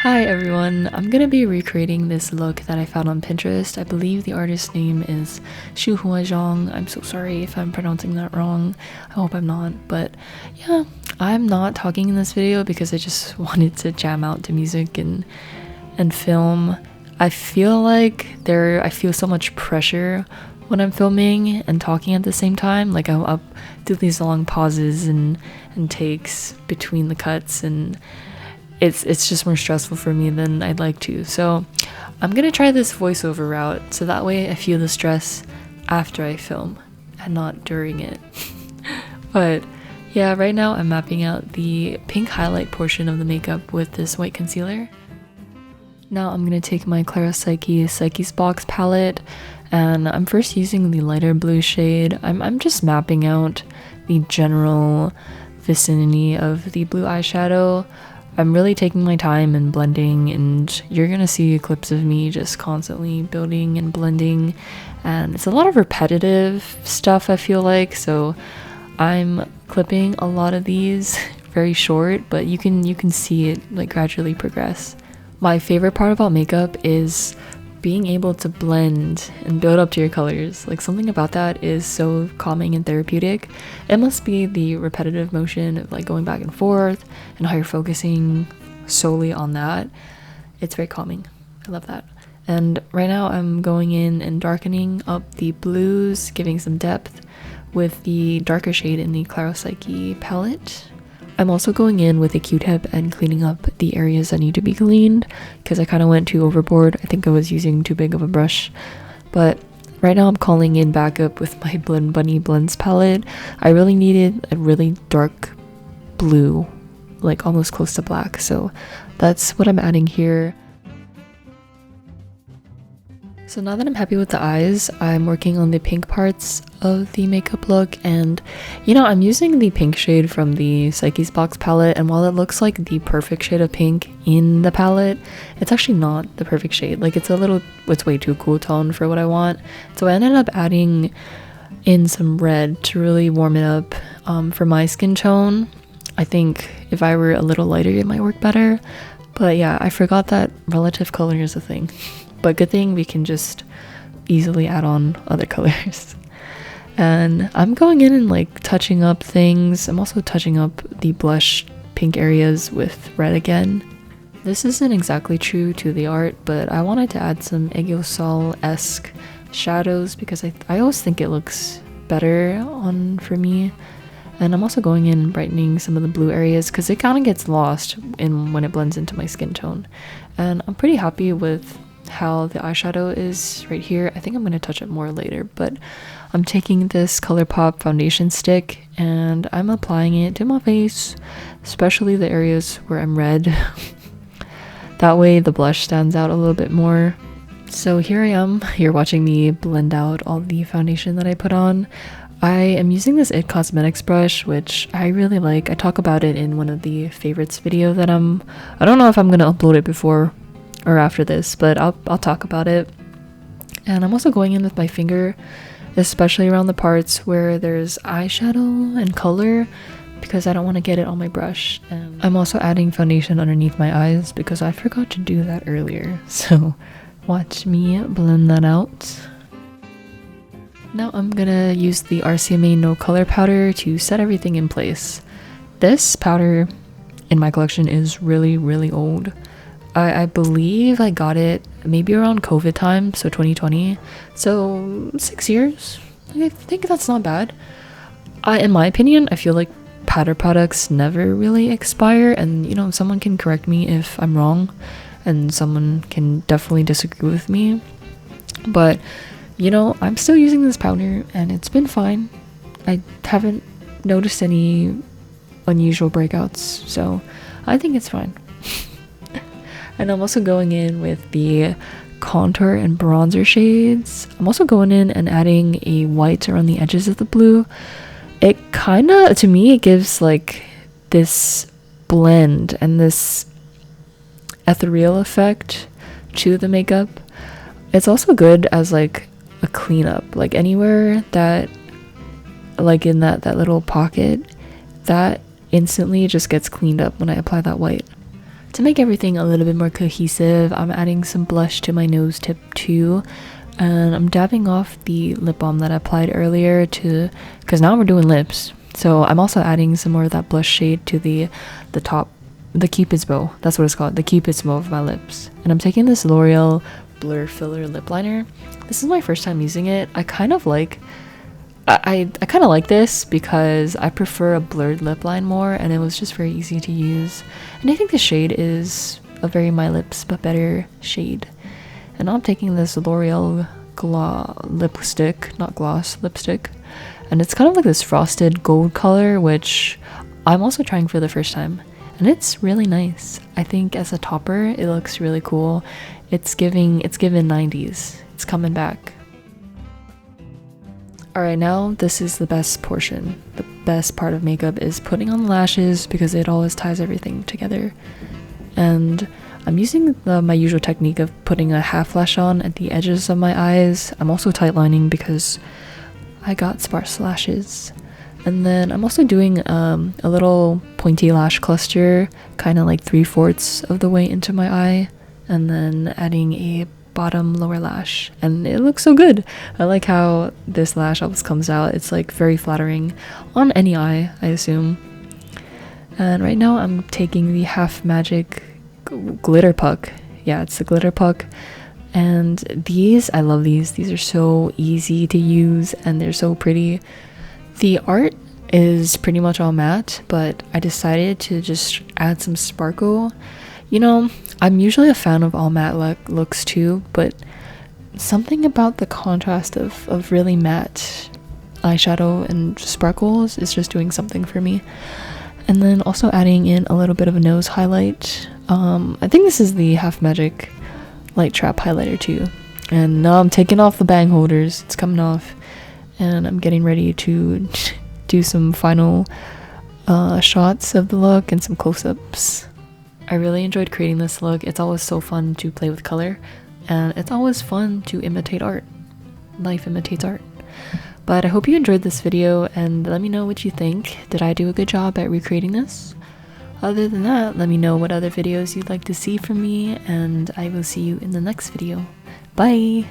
Hi everyone, I'm gonna be recreating this look that I found on Pinterest. I believe the artist's name is Shuhua Xiong. I'm so sorry if I'm pronouncing that wrong. I hope I'm not, but yeah, I'm not talking in this video because I just wanted to jam out to music and film. I feel so much pressure when I'm filming and talking at the same time. Like I'll do these long pauses and takes between the cuts, and it's just more stressful for me than I'd like to. So I'm gonna try this voiceover route so that way I feel the stress after I film and not during it. But yeah, right now I'm mapping out the pink highlight portion of the makeup with this white concealer. Now I'm gonna take my claropsyche psyches box palette, and I'm first using the lighter blue shade. I'm just mapping out the general vicinity of the blue eyeshadow. I'm really taking my time and blending, and you're gonna see clips of me just constantly building and blending, and it's a lot of repetitive stuff, I feel like, so I'm clipping a lot of these very short, but you can see it like gradually progress. My favorite part about makeup is being able to blend and build up to your colors. Like, something about that is so calming and therapeutic. It must be the repetitive motion of like going back and forth and how you're focusing solely on that. It's very calming. I love that. And right now I'm going in and darkening up the blues, giving some depth with the darker shade in the claropsyche palette. I'm also going in with a Q-tip and cleaning up the areas that need to be cleaned because I kind of went too overboard. I think I was using too big of a brush. But right now I'm calling in backup with my Blend Bunny Blends palette. I really needed a really dark blue, like almost close to black. So that's what I'm adding here. So now that I'm happy with the eyes, I'm working on the pink parts of the makeup look, and I'm using the pink shade from the Psyches box palette, and while it looks like the perfect shade of pink in the palette, it's actually not the perfect shade. Like, it's way too cool tone for what I want. So I ended up adding in some red to really warm it up for my skin tone. I think if I were a little lighter it might work better, but yeah, I forgot that relative color is a thing. But good thing we can just easily add on other colors. And I'm going in and like touching up things. I'm also touching up the blush pink areas with red again. This isn't exactly true to the art, but I wanted to add some Aegyosol-esque shadows because I always think it looks better on for me. And I'm also going in and brightening some of the blue areas because it kind of gets lost when it blends into my skin tone. And I'm pretty happy with how the eyeshadow is right here. I think I'm going to touch it more later, but I'm taking this ColourPop foundation stick and I'm applying it to my face, especially the areas where I'm red. That way the blush stands out a little bit more. So here I am, you're watching me blend out all the foundation that I put on. I am using this IT Cosmetics brush, which I really like. I talk about it in one of the favorites video that I don't know if I'm going to upload it before or after this, but I'll talk about it. And I'm also going in with my finger, especially around the parts where there's eyeshadow and color, because I don't want to get it on my brush. And I'm also adding foundation underneath my eyes because I forgot to do that earlier, so watch me blend that out. Now I'm gonna use the RCMA no color powder to set everything in place. This powder in my collection is really old. I believe I got it maybe around COVID time, so 2020, so 6 years. I think that's not bad. In my opinion, I feel like powder products never really expire, and someone can correct me if I'm wrong, and someone can definitely disagree with me, but I'm still using this powder and it's been fine. I haven't noticed any unusual breakouts, so I think it's fine. And I'm also going in with the contour and bronzer shades. I'm also going in and adding a white around the edges of the blue. It to me, it gives like this blend and this ethereal effect to the makeup. It's also good as like a cleanup, like anywhere that, like in that little pocket, that instantly just gets cleaned up when I apply that white. To make everything a little bit more cohesive, I'm adding some blush to my nose tip too, and I'm dabbing off the lip balm that I applied earlier because now we're doing lips. So I'm also adding some more of that blush shade to the top, the Cupid's bow. That's what it's called, the Cupid's bow of my lips. And I'm taking this L'Oreal Blur Filler Lip Liner. This is my first time using it. I kind of like this because I prefer a blurred lip line more, and it was just very easy to use. And I think the shade is a very My Lips but better shade. And now I'm taking this L'Oreal lipstick, not gloss, lipstick. And it's kind of like this frosted gold color, which I'm also trying for the first time. And it's really nice. I think as a topper, it looks really cool. It's given 90s. It's coming back. Alright, now this is the best portion. The best part of makeup is putting on the lashes because it always ties everything together. And I'm using my usual technique of putting a half lash on at the edges of my eyes. I'm also tight lining because I got sparse lashes. And then I'm also doing a little pointy lash cluster, kind of like 3/4 of the way into my eye, and then adding a bottom lower lash, and it looks so good. I like how this lash always comes out. It's like very flattering on any eye, I assume. And right now I'm taking the Half Magic glitter puck. Yeah, it's the glitter puck. And these, I love these. These are so easy to use and they're so pretty. The art is pretty much all matte, but I decided to just add some sparkle. You know, I'm usually a fan of all matte looks too, but something about the contrast of really matte eyeshadow and sparkles is just doing something for me. And then also adding in a little bit of a nose highlight. I think this is the Half Magic Light Trap highlighter too. And now I'm taking off the bang holders. It's coming off. And I'm getting ready to do some final shots of the look and some close-ups. I really enjoyed creating this look. It's always so fun to play with color, and it's always fun to imitate art. Life imitates art. But I hope you enjoyed this video, and let me know what you think. Did I do a good job at recreating this? Other than that, let me know what other videos you'd like to see from me, and I will see you in the next video. Bye!